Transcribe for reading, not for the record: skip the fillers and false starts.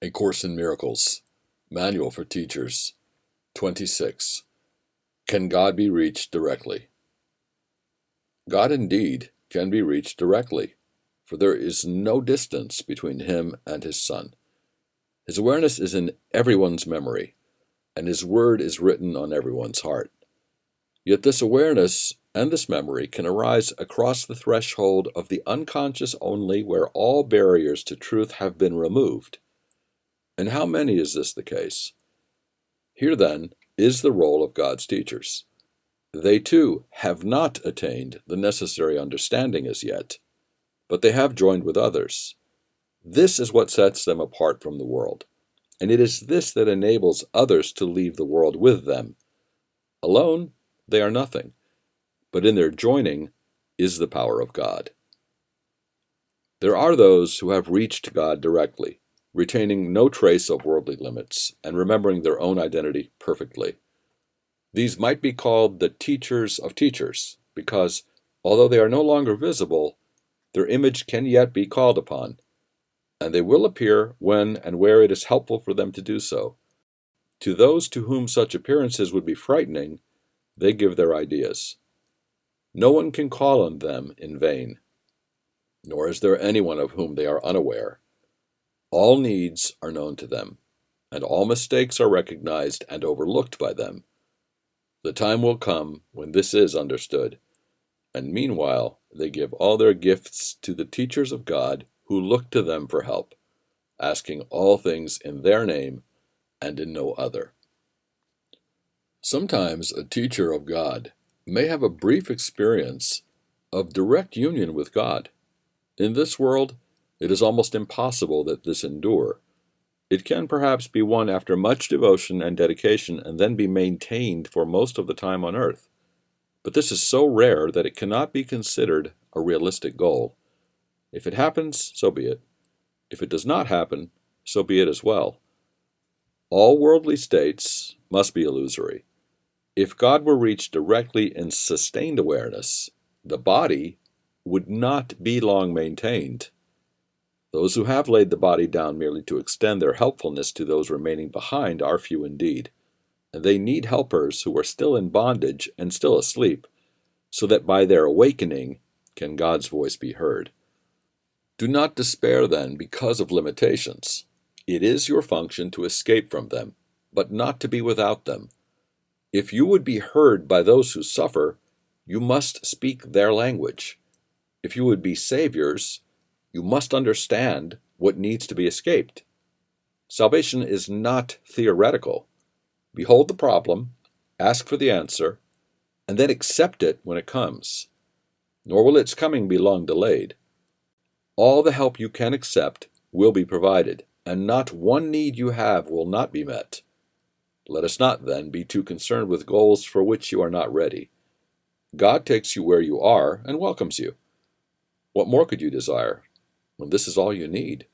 A Course in Miracles, Manual for Teachers, 26. Can God be reached directly? God indeed can be reached directly, for there is no distance between Him and His Son. His awareness is in everyone's memory, and His Word is written on everyone's heart. Yet this awareness and this memory can arise across the threshold of the unconscious only where all barriers to truth have been removed. And how many is this the case? Here, then, is the role of God's teachers. They, too, have not attained the necessary understanding as yet, but they have joined with others. This is what sets them apart from the world, and it is this that enables others to leave the world with them. Alone, they are nothing, but in their joining is the power of God. There are those who have reached God directly, retaining no trace of worldly limits and remembering their own identity perfectly. These might be called the teachers of teachers, because, although they are no longer visible, their image can yet be called upon, and they will appear when and where it is helpful for them to do so. To those to whom such appearances would be frightening, they give their ideas. No one can call on them in vain, nor is there anyone of whom they are unaware. All needs are known to them, and all mistakes are recognized and overlooked by them. The time will come when this is understood, and meanwhile they give all their gifts to the teachers of God who look to them for help, asking all things in their name and in no other. Sometimes a teacher of God may have a brief experience of direct union with God. In this world, it is almost impossible that this endure. It can perhaps be won after much devotion and dedication and then be maintained for most of the time on earth. But this is so rare that it cannot be considered a realistic goal. If it happens, so be it. If it does not happen, so be it as well. All worldly states must be illusory. If God were reached directly in sustained awareness, the body would not be long maintained. Those who have laid the body down merely to extend their helpfulness to those remaining behind are few indeed, and they need helpers who are still in bondage and still asleep, so that by their awakening can God's voice be heard. Do not despair then because of limitations. It is your function to escape from them, but not to be without them. If you would be heard by those who suffer, you must speak their language. If you would be saviors, you must understand what needs to be escaped. Salvation is not theoretical. Behold the problem, ask for the answer, and then accept it when it comes. Nor will its coming be long delayed. All the help you can accept will be provided, and not one need you have will not be met. Let us not, then, be too concerned with goals for which you are not ready. God takes you where you are and welcomes you. What more could you desire, when this is all you need?